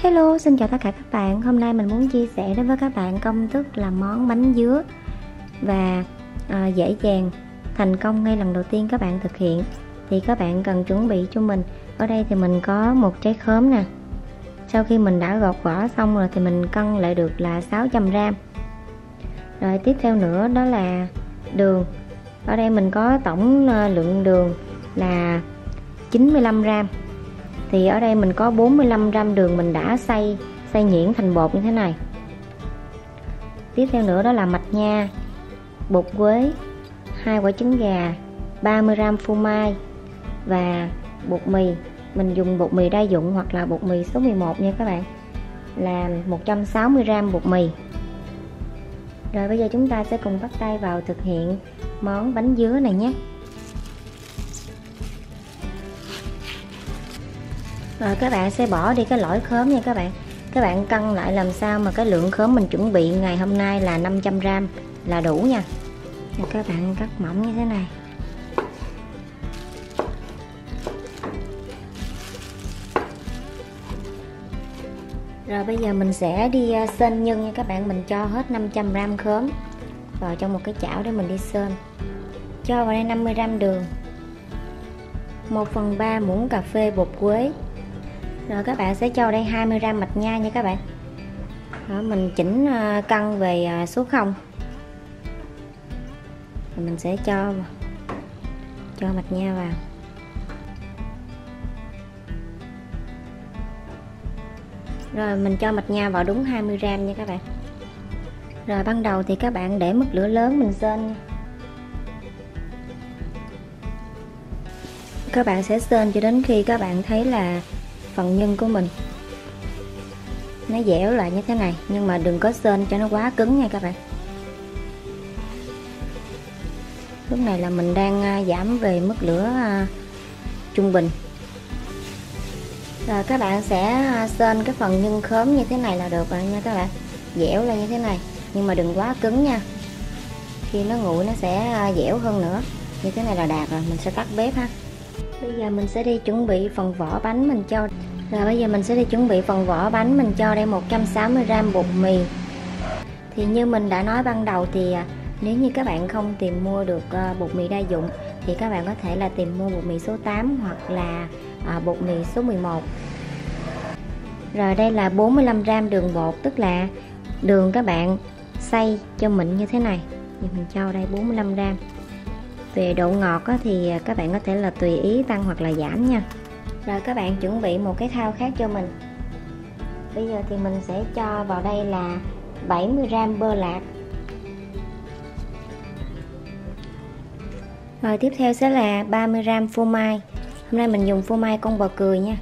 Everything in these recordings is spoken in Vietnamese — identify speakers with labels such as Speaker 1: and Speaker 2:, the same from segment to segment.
Speaker 1: Hello, xin chào tất cả các bạn. Hôm nay mình muốn chia sẻ đến với các bạn công thức làm món bánh dứa và dễ dàng thành công ngay lần đầu tiên các bạn thực hiện. Thì các bạn cần chuẩn bị cho mình. Ở đây thì mình có một trái khóm nè. Sau khi mình đã gọt vỏ xong rồi thì mình cân lại được là 600g. Rồi tiếp theo nữa đó là đường. Ở đây mình có tổng lượng đường là 95g. Thì ở đây mình có 45g đường mình đã xay nhuyễn thành bột như thế này. Tiếp theo nữa đó là mạch nha, bột quế, 2 quả trứng gà, 30g phô mai và bột mì. Mình dùng bột mì đa dụng hoặc là bột mì số 11 nha các bạn, là 160g bột mì. Rồi bây giờ chúng ta sẽ cùng bắt tay vào thực hiện món bánh dứa này nhé. Rồi các bạn sẽ bỏ đi cái lõi khóm nha các bạn. Các bạn cân lại làm sao mà cái lượng khóm mình chuẩn bị ngày hôm nay là 500g là đủ nha. Rồi các bạn cắt mỏng như thế này. Rồi bây giờ mình sẽ đi sên nhân nha các bạn. Mình cho hết 500g khóm vào trong một cái chảo để mình đi sên. Cho vào đây 50g đường, 1/3 muỗng cà phê bột quế. Rồi các bạn sẽ cho đây 20g mạch nha nha các bạn. Đó, mình chỉnh cân về số 0. Rồi mình sẽ cho mạch nha vào. Rồi mình cho mạch nha vào đúng 20g nha các bạn. Rồi ban đầu thì các bạn để mức lửa lớn mình sên. Các bạn sẽ sên cho đến khi các bạn thấy là phần nhân của mình nó dẻo lại như thế này, nhưng mà đừng có sên cho nó quá cứng nha các bạn. Lúc này là mình đang giảm về mức lửa trung bình. Rồi các bạn sẽ sên cái phần nhân khóm như thế này là được rồi nha các bạn, dẻo lên như thế này, nhưng mà đừng quá cứng nha. Khi nó nguội nó sẽ dẻo hơn nữa. Như thế này là đạt rồi, mình sẽ tắt bếp ha. Bây giờ mình sẽ đi chuẩn bị phần vỏ bánh mình cho. Rồi bây giờ mình sẽ đi chuẩn bị phần vỏ bánh mình cho đây 160g bột mì. Thì như mình đã nói ban đầu thì nếu như các bạn không tìm mua được bột mì đa dụng thì các bạn có thể là tìm mua bột mì số 8 hoặc là bột mì số 11. Rồi đây là 45g đường bột, tức là đường các bạn xay cho mịn như thế này. Thì mình cho đây 45g. Về độ ngọt thì các bạn có thể là tùy ý tăng hoặc là giảm nha. Rồi các bạn chuẩn bị một cái thao khác cho mình. Bây giờ thì mình sẽ cho vào đây là 70g bơ lạc. Rồi tiếp theo sẽ là 30g phô mai. Hôm nay mình dùng phô mai con bò cười nha.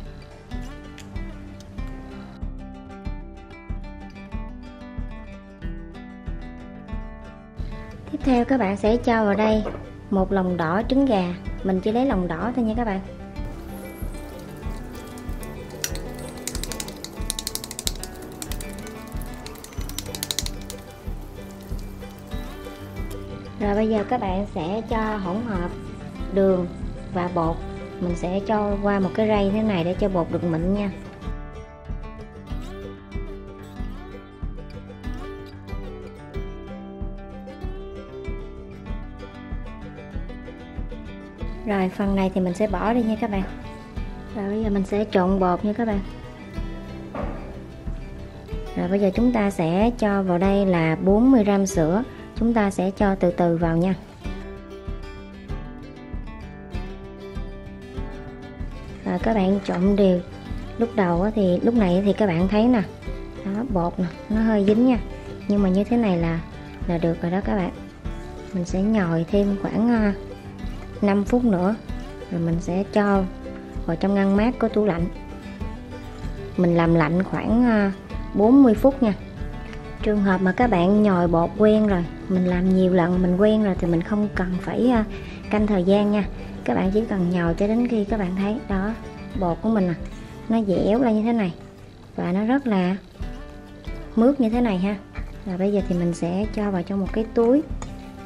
Speaker 1: Tiếp theo các bạn sẽ cho vào đây một lòng đỏ trứng gà. Mình chỉ lấy lòng đỏ thôi nha các bạn. Rồi bây giờ các bạn sẽ cho hỗn hợp đường và bột. Mình sẽ cho qua một cái rây thế này để cho bột được mịn nha. Rồi phần này thì mình sẽ bỏ đi nha các bạn. Rồi bây giờ mình sẽ trộn bột nha các bạn. Rồi bây giờ chúng ta sẽ cho vào đây là 40g sữa. Chúng ta sẽ cho từ từ vào nha. Rồi các bạn trộn đều. Lúc đầu thì lúc này thì các bạn thấy nè, đó, bột nè, nó hơi dính nha. Nhưng mà như thế này là được rồi đó các bạn. Mình sẽ nhồi thêm khoảng 5 phút nữa. Rồi mình sẽ cho vào trong ngăn mát của tủ lạnh. Mình làm lạnh khoảng 40 phút nha. Trường hợp mà các bạn nhồi bột quen rồi, mình làm nhiều lần mình quen rồi thì mình không cần phải canh thời gian nha. Các bạn chỉ cần nhồi cho đến khi các bạn thấy đó, bột của mình nó dẻo ra như thế này và nó rất là mướt như thế này ha. Rồi bây giờ thì mình sẽ cho vào trong một cái túi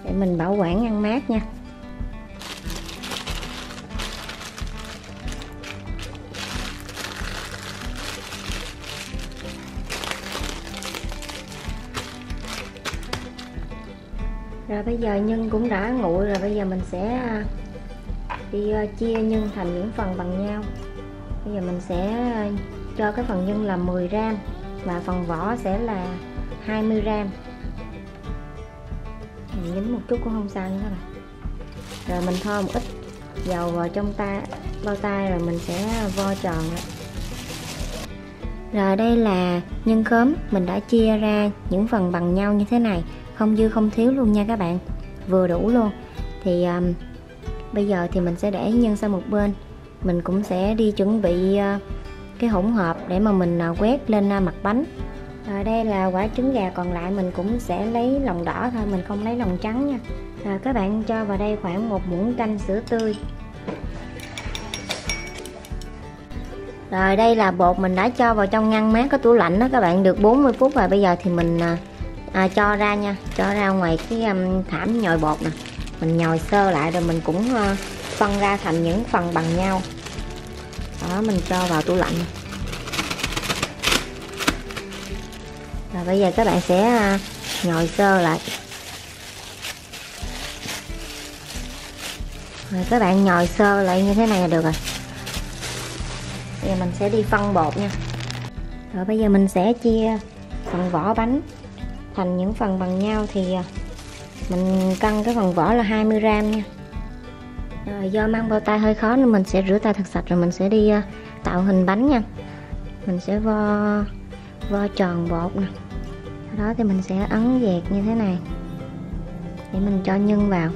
Speaker 1: để mình bảo quản ngăn mát nha. Rồi bây giờ nhân cũng đã nguội rồi, bây giờ mình sẽ đi chia nhân thành những phần bằng nhau. Bây giờ mình sẽ cho cái phần nhân là 10 gram và phần vỏ sẽ là 20 gram. Mình nhín một chút cũng không sao nha các bạn. Rồi mình thoa một ít dầu vào trong bao tay rồi mình sẽ vo tròn lại. Rồi đây là nhân khóm, mình đã chia ra những phần bằng nhau như thế này, không dư không thiếu luôn nha các bạn, vừa đủ luôn. Thì bây giờ thì mình sẽ để nhân sang một bên, mình cũng sẽ đi chuẩn bị cái hỗn hợp để mà mình quét lên mặt bánh. Rồi đây là quả trứng gà, còn lại mình cũng sẽ lấy lòng đỏ thôi, mình không lấy lòng trắng nha. Rồi các bạn cho vào đây khoảng 1 muỗng canh sữa tươi. Rồi đây là bột mình đã cho vào trong ngăn mát có tủ lạnh đó các bạn, được 40 phút rồi. Bây giờ thì mình cho ra nha, cho ra ngoài cái thảm nhồi bột nè. Mình nhồi sơ lại rồi mình cũng phân ra thành những phần bằng nhau. Đó, mình cho vào tủ lạnh. Rồi bây giờ các bạn sẽ nhồi sơ lại. Rồi các bạn nhồi sơ lại như thế này là được rồi. Bây giờ mình sẽ đi phân bột nha. Rồi bây giờ mình sẽ chia phần vỏ bánh thành những phần bằng nhau. Thì mình cân cái phần vỏ là 20 gram nha. Rồi do mang bao tay hơi khó nên mình sẽ rửa tay thật sạch rồi mình sẽ đi tạo hình bánh nha. Mình sẽ vo tròn bột nè. Sau đó thì mình sẽ ấn dẹt như thế này để mình cho nhân vào.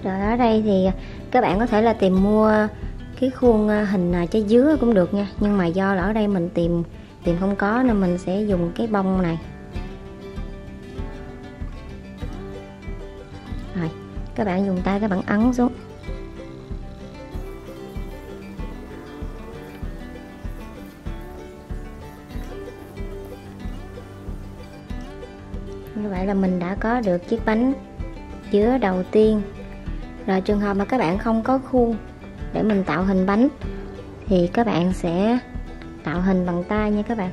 Speaker 1: Rồi ở đây thì các bạn có thể là tìm mua cái khuôn hình trái dứa cũng được nha, nhưng mà do là ở đây mình tìm không có nên mình sẽ dùng cái bông này. Rồi các bạn dùng tay các bạn ấn xuống. Như vậy là mình đã có được chiếc bánh dứa đầu tiên. Rồi trường hợp mà các bạn không có khuôn để mình tạo hình bánh thì các bạn sẽ tạo hình bằng tay nha các bạn.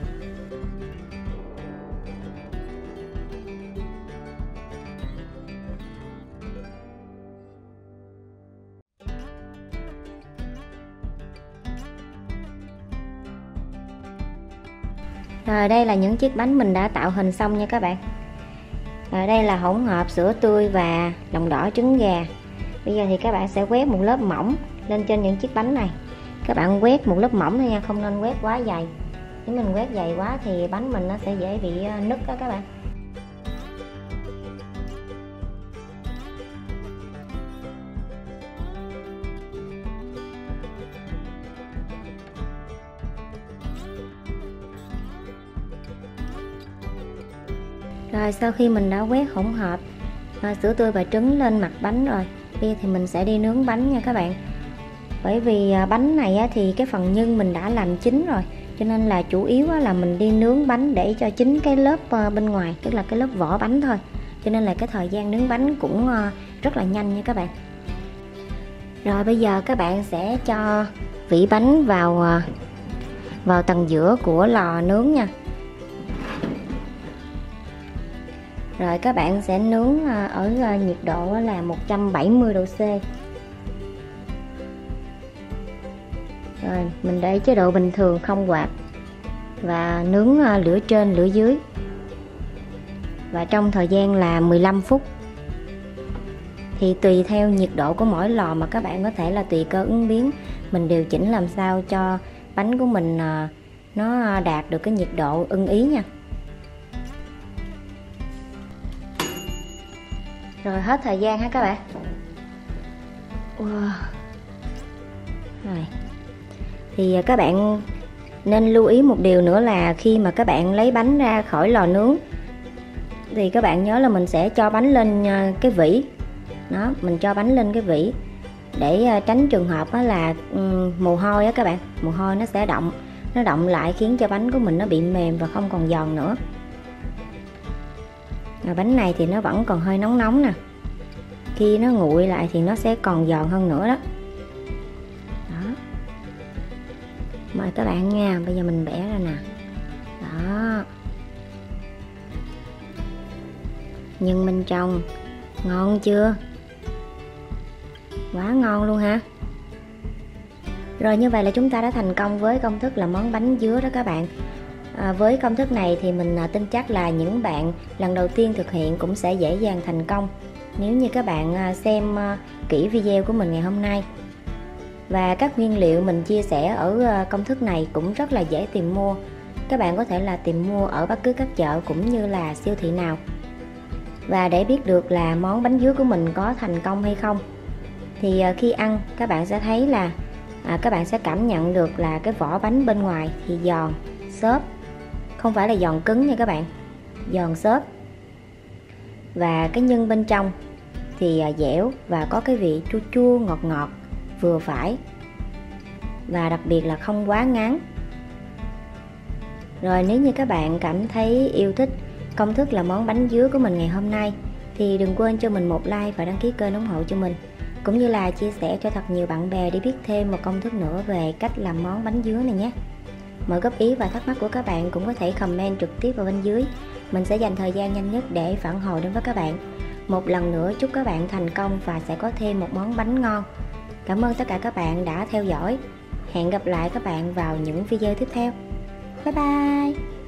Speaker 1: Rồi đây là những chiếc bánh mình đã tạo hình xong nha các bạn. Rồi đây là hỗn hợp sữa tươi và lòng đỏ trứng gà. Bây giờ thì các bạn sẽ quét một lớp mỏng lên trên những chiếc bánh này. Các bạn quét một lớp mỏng thôi nha, không nên quét quá dày. Nếu mình quét dày quá thì bánh mình nó sẽ dễ bị nứt đó các bạn. Rồi sau khi mình đã quét hỗn hợp sữa tươi và trứng lên mặt bánh rồi, bây giờ thì mình sẽ đi nướng bánh nha các bạn. Bởi vì bánh này thì cái phần nhân mình đã làm chín rồi, cho nên là chủ yếu là mình đi nướng bánh để cho chín cái lớp bên ngoài, tức là cái lớp vỏ bánh thôi. Cho nên là cái thời gian nướng bánh cũng rất là nhanh nha các bạn. Rồi bây giờ các bạn sẽ cho vỉ bánh vào tầng giữa của lò nướng nha. Rồi các bạn sẽ nướng ở nhiệt độ là 170 độ C. Rồi mình để chế độ bình thường không quạt và nướng lửa trên lửa dưới, và trong thời gian là 15 phút. Thì tùy theo nhiệt độ của mỗi lò mà các bạn có thể là tùy cơ ứng biến, mình điều chỉnh làm sao cho bánh của mình nó đạt được cái nhiệt độ ưng ý nha. Rồi hết thời gian ha các bạn. Wow. Rồi. Thì các bạn nên lưu ý một điều nữa là khi mà các bạn lấy bánh ra khỏi lò nướng thì các bạn nhớ là mình sẽ cho bánh lên cái vỉ. Đó, mình cho bánh lên cái vỉ để tránh trường hợp là mồ hôi á các bạn. Mồ hôi nó sẽ nó động lại khiến cho bánh của mình nó bị mềm và không còn giòn nữa. Bánh này thì nó vẫn còn hơi nóng nóng nè, khi nó nguội lại thì nó sẽ còn giòn hơn nữa đó. Đó, mời các bạn nha. Bây giờ mình bẻ ra nè. Đó, nhân bên trong ngon chưa? Quá ngon luôn ha. Rồi như vậy là chúng ta đã thành công với công thức là món bánh dứa đó các bạn. Với công thức này thì mình tin chắc là những bạn lần đầu tiên thực hiện cũng sẽ dễ dàng thành công nếu như các bạn xem kỹ video của mình ngày hôm nay. Và các nguyên liệu mình chia sẻ ở công thức này cũng rất là dễ tìm mua. Các bạn có thể là tìm mua ở bất cứ các chợ cũng như là siêu thị nào. Và để biết được là món bánh dứa của mình có thành công hay không thì khi ăn các bạn sẽ thấy là các bạn sẽ cảm nhận được là cái vỏ bánh bên ngoài thì giòn, xốp, không phải là giòn cứng nha các bạn, giòn xốp. Và cái nhân bên trong thì dẻo và có cái vị chua chua ngọt ngọt vừa phải, và đặc biệt là không quá ngán. Rồi nếu như các bạn cảm thấy yêu thích công thức là món bánh dứa của mình ngày hôm nay thì đừng quên cho mình một like và đăng ký kênh ủng hộ cho mình, cũng như là chia sẻ cho thật nhiều bạn bè để biết thêm một công thức nữa về cách làm món bánh dứa này nhé. Mọi góp ý và thắc mắc của các bạn cũng có thể comment trực tiếp vào bên dưới. Mình sẽ dành thời gian nhanh nhất để phản hồi đến với các bạn. Một lần nữa chúc các bạn thành công và sẽ có thêm một món bánh ngon. Cảm ơn tất cả các bạn đã theo dõi. Hẹn gặp lại các bạn vào những video tiếp theo. Bye bye.